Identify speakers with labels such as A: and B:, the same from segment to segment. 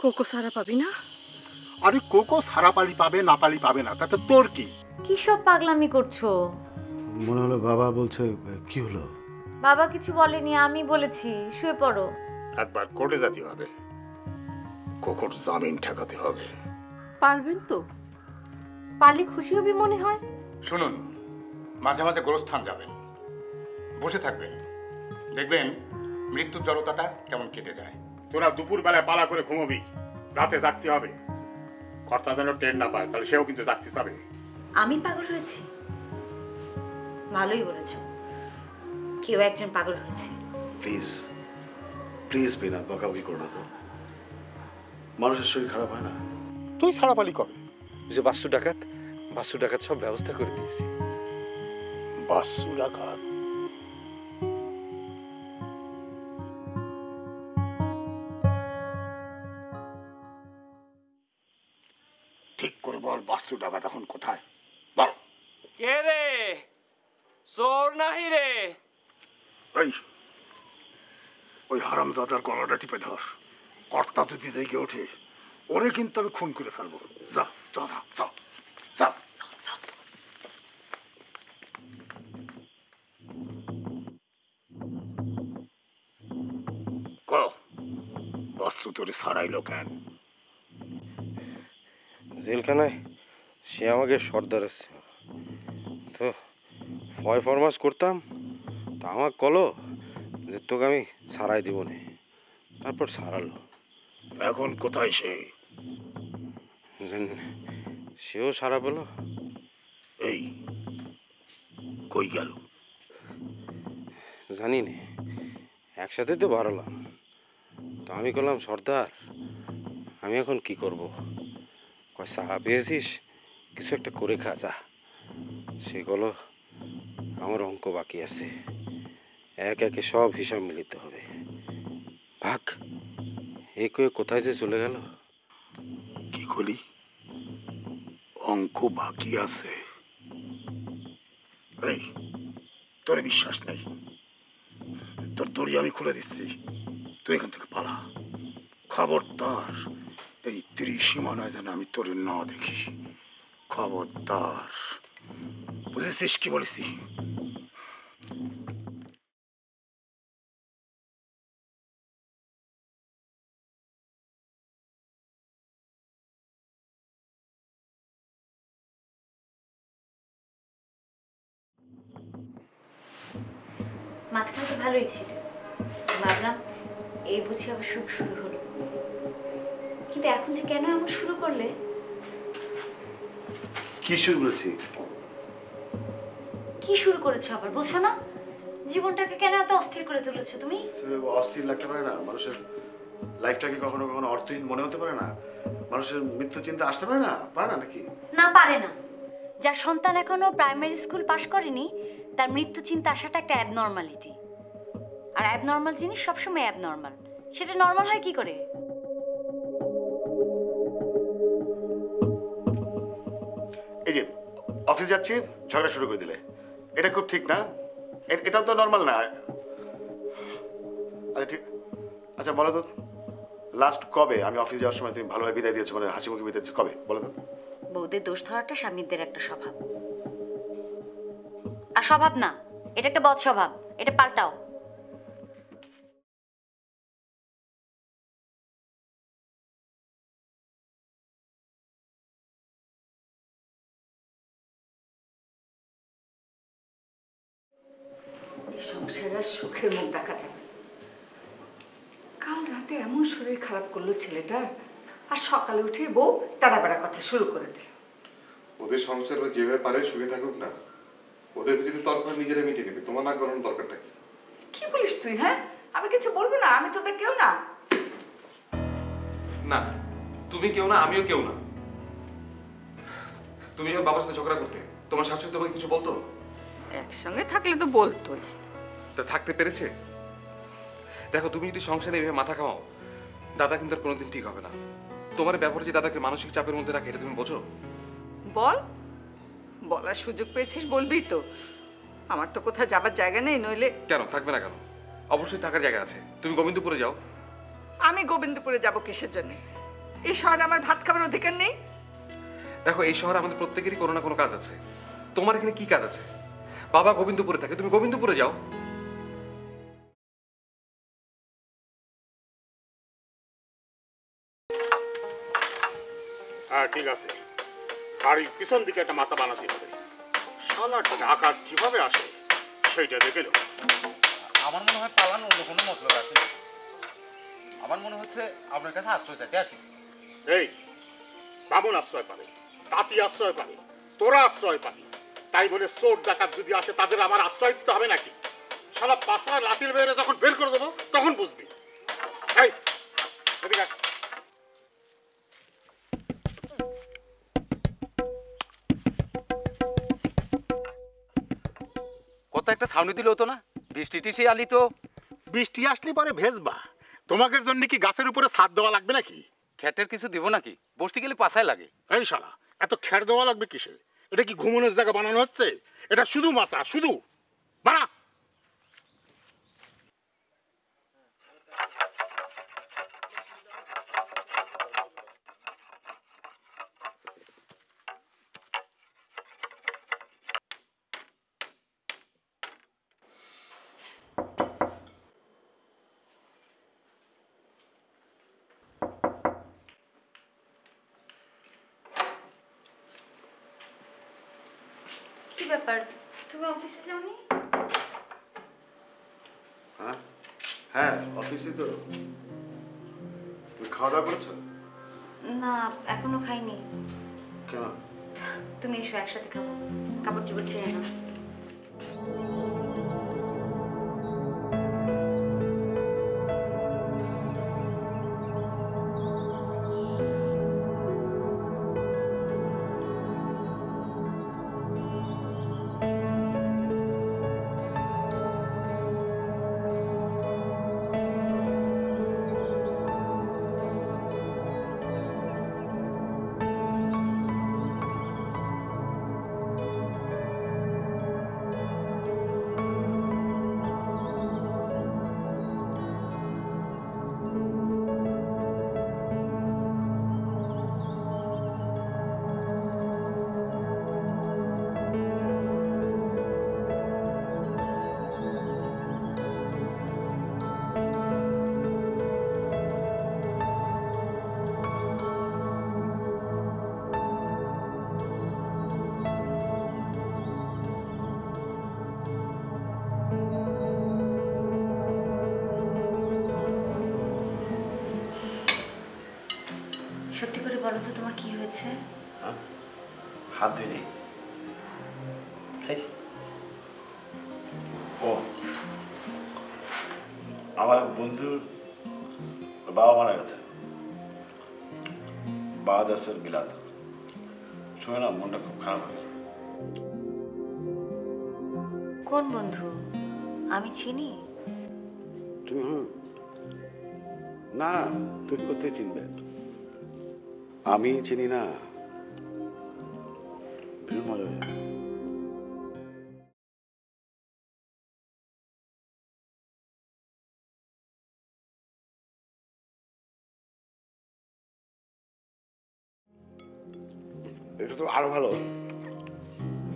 A: Cocoa সারা পাবি না?
B: আরে কোকো সারা পালি পাবে না পালি পাবে না, তাতে তোর কি?
C: কি সব পাগলামি করছো?
D: মনে হলো বাবা বলছে। কি হলো?
C: বাবা কিছু বলেনি, আমি বলেছি শুয়ে পড়ো।
B: একবার কোর্টে যেতে হবে, কোকোর জামিন ঠেকাতে হবে।
A: পারবেন তো? পারলে খুশি হবি মনে হয়।
E: শুনুন, মাঝে মাঝে গোরস্থান যাবেন, বসে থাকবেন, দেখবেন মৃত্যুর জড়তাটা কেমন কেটে যায়।
B: তোরা দুপুর বেলায় পালা করে ঘুমোবি, রাতে জাগতে হবে। কর্তা যেন ট্রেন না পায়, তাহলে সেও কিন্তু জাগতে পাবে।
C: আমি পাগল হয়েছি? ভালোই বলেছো, কেউ একজন পাগল হয়েছে।
D: প্লিজ প্লিজ বিনা বকাবকি করো না তো, মানুষের শরীর খারাপ হয় না।
B: তুই সারা পালি কবে?
D: যে বাস্তু ডাকাত সব ব্যবস্থা করে দিয়েছি।
B: বাসু ডাকাত? ঠিক করে বল, বাস্তু ডাকাত এখন কোথায় বল।
F: কে রে? চোর নাহি রে?
B: ওই হারামজাদার গলাটা টিপে ধর। কর্তা যদি জেগে ওঠে, ওরে কিন্তু আমি খুন করে ফেলবো। যা যা যা যা। বস্তু তোরে ছাড়াইলো কেন?
G: জেলখানায় সে আমাকে সর্দার আছে তো ফয় ফরমাস করতাম, তা আমার কলো যে তোকে আমি ছাড়াই দিব না, তারপর ছাড়ালো।
B: এখন কোথায় সে?
G: সেও সারা পেল।
B: এই কই গেল
G: জানি না, একসাথে তো বাড়ালাম। তো আমি বললাম, সর্দার আমি এখন কি করব? কয় সাহা পেয়েছিস, কিছু একটা করে খা যা। সেগুলো আমার অঙ্ক বাকি আছে, এক একে সব হিসাব মিলিতে হবে। ভাগ এই কয়ে কোথায় যে চলে গেল।
B: কি করি? অঙ্ক বাকি আছে? এই তোর বিশ্বাস নেই? তোর দড়ি আমি খুলে দিচ্ছি, তুই এখান থেকে পালা। খবরদার এই ত্রিসীমানায় যেন আমি তোর না দেখি, খবরদার। বুঝেছিস কি বলেছি?
C: মাঝখানে তো ভালোই ছিল, ভাবলাম এই বুঝি আবার সুখ শুরু হলো। কিন্তু এখন যে কেন এমন শুরু করলে?
D: কি শুরু করেছি?
C: কি শুরু করেছো আবার বলছো না? জীবনটাকে কেন এত অস্থির করে তুলেছো তুমি?
D: অস্থির লাগতে পারে না? মানুষের লাইফটাকে কখনো কখনো অর্থহীন মনে হতে পারে না? মানুষের মৃত্যু চিন্তা আসতে পারে না? পারে না নাকি?
C: না, পারে না। যার সন্তান এখনো প্রাইমারি স্কুল পাশ করেনি, তার মৃত্যু চিন্তা আসাটা একটা অ্যাবনর্মালিটি। আর অ্যাবনর্মাল জিনিস সবসময় অ্যাবনর্মাল, সেটা নর্মাল হয় কি করে?
D: এই যে অফিস যাচ্ছি, ঝগড়া শুরু করে দিলে, এটা খুব ঠিক না। এটাও তো নর্মাল না। আচ্ছা ঠিক, আচ্ছা বলো তো, লাস্ট কবে আমি অফিস যাওয়ার সময় তুমি ভালোভাবে বিদায় দিয়েছো, মানে হাসি মুখে বিদায় দিয়েছো, কবে বলো তো?
C: বউদের দোষ ধরাটা স্বামীদের একটা স্বভাব। আর স্বভাব না, এটা একটা বদ স্বভাব, এটা পাল্টাও।
A: সংসারের সুখের মুখ দেখা যাবে। কাল রাতে এমন শরীর খারাপ করলো ছেলেটার, আর সকালে উঠে বউ টানা বেড়া কথা শুরু করে দিল।
H: ওদের সংসার ওরা যেভাবে পারে সুখে থাকুক না, ওদের যদি তর্ক নিজেরা মিটিয়ে নেবে, তোমার না করানোর দরকারটা কি?
A: কি বলিস তুই? হ্যাঁ, আমি কিছু বলবো না, আমি তোদের কেউ না।
H: না, তুমি কেউ না, আমিও কেউ না। তুমি যখন বাবার সাথে ঝগড়া করতে, তোমার শাশুড়ি তোমাকে কিছু বলতো?
A: একসঙ্গে থাকলে তো বলতোই।
H: তা থাকতে পেরেছে? দেখো, তুমি যদি সংসারে এভাবে মাথা খাও, দাদা কিন্তু আর কোনোদিন ঠিক হবে না। তোমার ব্যবহার যে দাদাকে মানসিক চাপের মধ্যে রাখে, এটা তুমি বোঝো?
A: বল, বলার সুযোগ পেয়েছিস বলবি তো। আমার তো কোথাও যাবার জায়গা নেই, নইলে।
H: কেন থাকবে না? কেন, অবশ্যই থাকার জায়গা আছে। তুমি গোবিন্দপুরে যাও।
A: আমি গোবিন্দপুরে যাব কিসের জন্য? এই শহরে আমার ভাত খাবার অধিকার নেই?
H: দেখো, এই শহরে আমাদের প্রত্যেকেরই কোনো না কোনো কাজ আছে। তোমার এখানে কি কাজ আছে? বাবা গোবিন্দপুরে থাকে, তুমি গোবিন্দপুরে যাও।
E: হ্যাঁ ঠিক আছে, বাড়ির পিছন দিকে একটা মাথা বানাতে হবে। শালার ঢাকা কিভাবে আসে সেইটা দেখে লো।
G: আমার মনে হয় পালানো অন্য কোনো মতলব আছে। আমার মনে হচ্ছে আপনার কাছে আশ্রয় চাইতে আসি।
E: এই বামুন আশ্রয় পাবে, তাঁতি আশ্রয় পাবে, তোরা আশ্রয় পাবি, তাই বলে চোর ডাকাত যদি আসে তাদের আমার আশ্রয় দিতে হবে নাকি? শালা পাশা লাঠির বেড়ে যখন বের করে দেবো তখন বুঝবি। এই এদিকে আয়।
G: কত একটা ছাউনি দিলে হতো না? বৃষ্টি টিসি আলি তো।
E: বৃষ্টি আসলে পরে ভেজবা, তোমাদের জন্য কি গাছের উপরে ছাদ দেওয়া লাগবে নাকি?
G: খ্যাটের কিছু দিব নাকি? বসতে গেলে পাছায় লাগে।
E: এই শালা এত খ্যার দেওয়া লাগবে কিসে? এটা কি ঘুমনের জায়গা বানানো হচ্ছে? এটা শুধু মাছা, শুধু বানা।
C: কি ব্যাপার, তুমি অফিসে যাওনি?
D: হ্যাঁ হ্যাঁ, অফিসে তো। তুমি খাওয়া দাওয়া করেছো?
C: না, এখনো খাইনি।
D: কেন?
C: তুমি এসো, একসাথে খাবো। কাপড় চোপড় ছেড়ে নাও। সত্যি করে বলো তো, তোমার কি হয়েছে?
D: হাত ধুই নেই। ও আমার বন্ধুর বাবা মারা গেছে, বাহাদাসের বিলাত। শুনে না মনটা খুব খারাপ হয়ে গেল।
C: কোন বন্ধু? আমি চিনি?
D: তুমি না, তুমি কোথায় চিনবে? আমি চিনি না। ভীষণ মজা হয়ে যাবে। এটা তো আরো ভালো।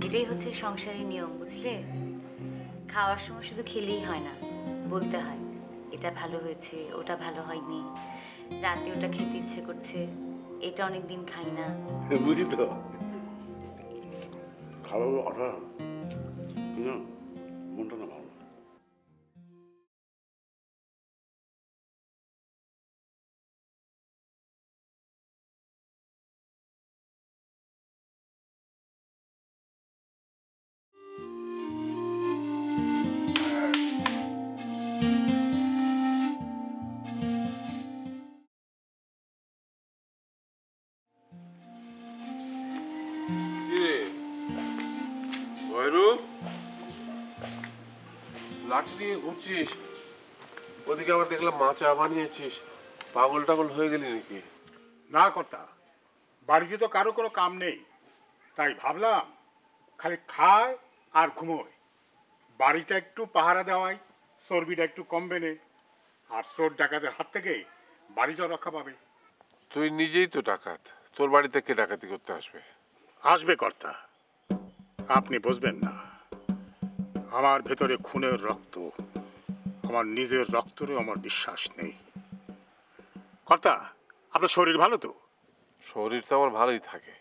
C: এটাই হচ্ছে সংসারের নিয়ম, বুঝলে? খাওয়ার সময় শুধু খেলেই হয় না, বলতে হয় এটা ভালো হয়েছে, ওটা ভালো হয়নি, রাতে ওটা খেতে ইচ্ছে করছে, এটা অনেক দিন খাই না।
D: বুঝি তো, খাবার অসাধারণ, মনটা না ভালো।
I: লাঠি নিয়ে ঘুরছিস, ওদিকে আবার দেখলাম মাচা বানিয়েছিস। পাগল টাগল হয়ে গেলি নাকি?
E: না কর্তা, বাড়িতে তো কারো কোনো কাম নেই, তাই ভাবলাম খালি খায় আর ঘুমোয়। বাড়িটা একটু পাহারা দেওয়াই চর্বিটা একটু কমবে নে, আর চোর ডাকাতের হাত থেকে বাড়িটা রক্ষা পাবে।
I: তুই নিজেই তো ডাকাত, তোর বাড়িতে কে ডাকাতি করতে আসবে?
E: আসবে কর্তা, আপনি বুঝবেন না। আমার ভেতরে খুনের রক্ত, আমার নিজের রক্তরে আমার বিশ্বাস নেই। কর্তা, আপনার শরীর ভালো তো?
I: শরীর তো আমার ভালোই থাকে,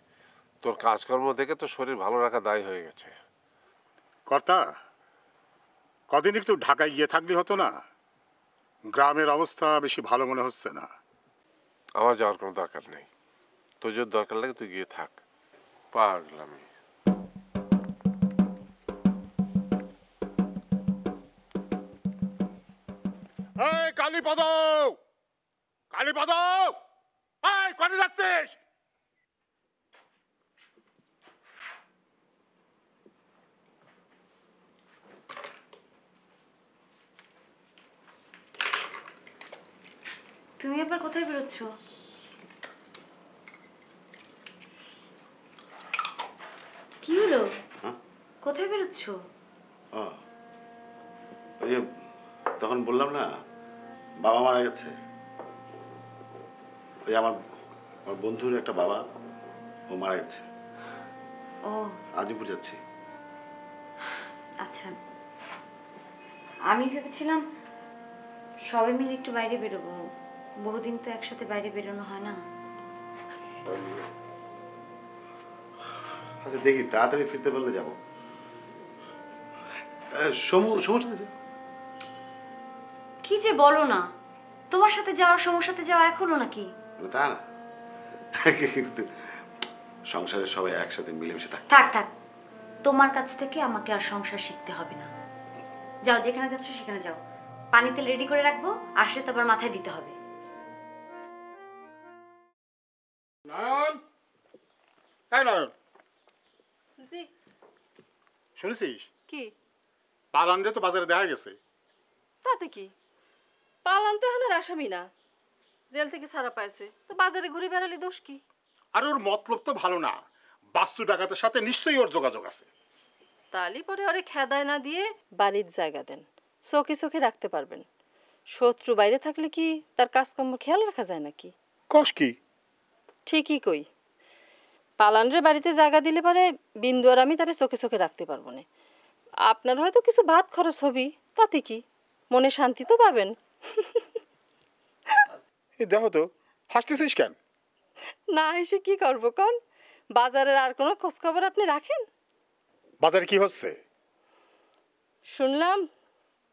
I: তোর কাজকর্ম দেখে তো শরীর ভালো রাখা দায় হয়ে গেছে।
E: কর্তা, কদিন একটু ঢাকায় গিয়ে থাকলে হতো না? গ্রামের অবস্থা বেশি ভালো মনে হচ্ছে না।
I: আমার যাওয়ার কোনো দরকার নেই, তোর যদি দরকার লাগে তুই গিয়ে থাক। পাগলামি।
E: এই কালীপদ, কালীপদ, এই কোথায় যাচ্ছিস?
C: তুমি আবার কোথায় বেরোচ্ছ? কি হলো? কোথায় বেরোচ্ছ?
D: ওই যে তখন বললাম না বাবা মারা গেছে, ওই আমার বন্ধুর একটা বাবা, ও মারা গেছে।
C: ও
D: আজিমপুর যাচ্ছি।
C: আচ্ছা, আমি ভেবেছিলাম সবাই মিলে একটু বাইরে বেরোবো, বহুদিন তো একসাথে বাইরে বেরোনো হয় না।
D: আচ্ছা দেখি, তাড়াতাড়ি ফিরতে পারলে যাবো। সমস্যা
C: কি যে বলো না, তোমার সাথে যাওয়ার সমস্যাতে যাওয়া এখনো নাকি?
D: তা না, কিন্তু সংসারের সবাই একসাথে মিলেমিশে থাকে।
C: থাক থাক, তোমার কাছ থেকে আমাকে আর সংসার শিখতে হবে না। যাও, যেখানে যাচ্ছ সেখানে যাও, পানি তেল রেডি করে রাখবো, আসলে তো আবার মাথায় দিতে হবে।
E: নয়ন, এই নয়ন,
J: জি
E: শুনেছিস
J: কি?
E: পালানরে তো বাজারে দেখা গেছে।
J: তাতে কি? পালান তো এখন আর আসামি না, জেল থেকে ছাড়া পাইছে, তো বাজারে ঘুরে বেড়ালি দোষ কি?
E: আর ওর মতলব তো ভালো না, বাস্তু ডাকাতের সাথে নিশ্চয়ই ওর যোগাযোগ আছে।
J: তালি পরে ওরে খেদায় না দিয়ে বাড়ির জায়গা দেন, চোখে চোখে রাখতে পারবেন। শত্রু বাইরে থাকলে কি তার কাজকর্ম খেয়াল রাখা যায় নাকি?
E: কস কি?
J: ঠিকই কই, পালানরে বাড়িতে জায়গা দিলে পারে বিন্দু আর আমি তারে চোখে চোখে রাখতে পারবো না। আপনার হয়তো কিছু ভাত খরচ হবি, তাতে কি, মনে শান্তি তো পাবেন।
E: দেখো তো, হাসতেছিস কেন?
J: না এসে কি করবো কন? বাজারের আর কোনো খোঁজ খবর আপনি রাখেন?
E: বাজারে কি হচ্ছে?
J: শুনলাম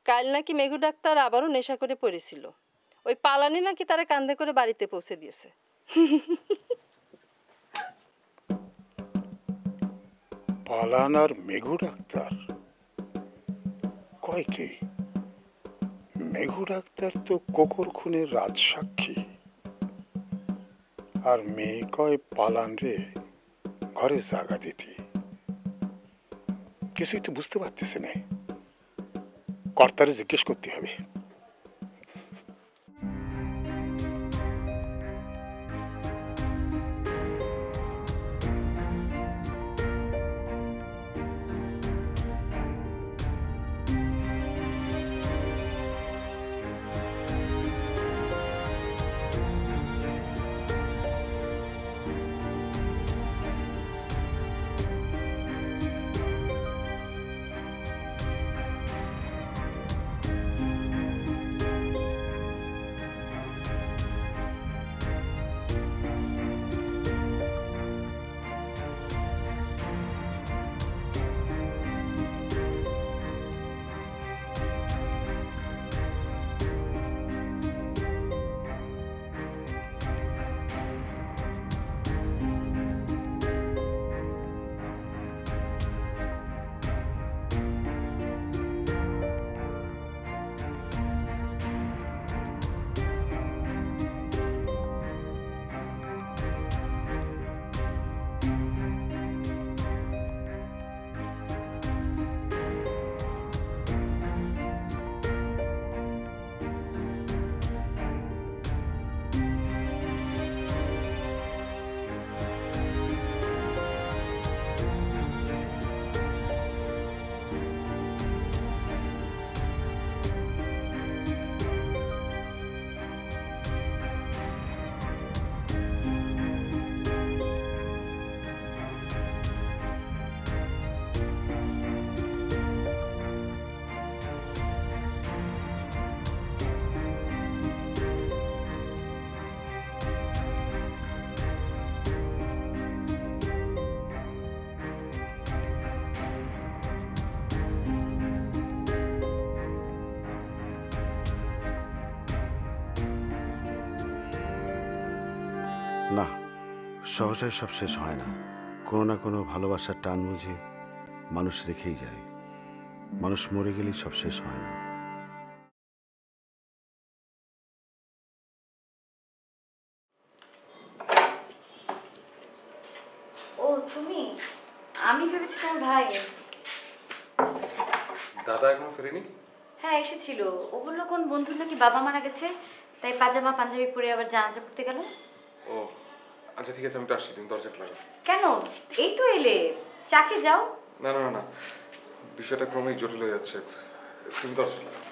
J: কাল নাকি মেঘু ডাক্তার আবারও নেশা করে পড়েছিল, ওই পালানি নাকি তারে কান্দে করে বাড়িতে পৌঁছে দিয়েছে।
E: পালান আর মেঘু ডাক্তার কয় কি? মেঘু ডাক্তার তো কোকর খুনের রাজসাক্ষী, আর মেয়ে কয় পালান রে ঘরে জায়গা দিতে। কিছুই তো বুঝতে পারতেছে না, কর্তারে জিজ্ঞেস করতে হবে।
B: সহসাই সব শেষ হয় না, কোনো না কোনো ভালোবাসার টান বুঝে মানুষ রেখেই যায়। মানুষ মরে গেলেই সব শেষ হয় না।
C: ও তুমি, আমি ভেবেছি তোমার ভাই।
H: দাদা এখনো ফেরেনি?
C: হ্যাঁ এসেছিল, ও বললো কোন বন্ধুর নাকি বাবা মারা গেছে, তাই পাজামা পাঞ্জাবি পরে আবার জানাজা পড়তে গেল।
H: ও আচ্ছা ঠিক আছে, আমি তো আসছি, তুমি দরজাটা লাগাও।
C: কেন, এই তো এলে, চাকে যাও।
H: না না না না, বিষয়টা ক্রমেই জটিল হয়ে যাচ্ছে, তুমি দরজাটা লাগাও।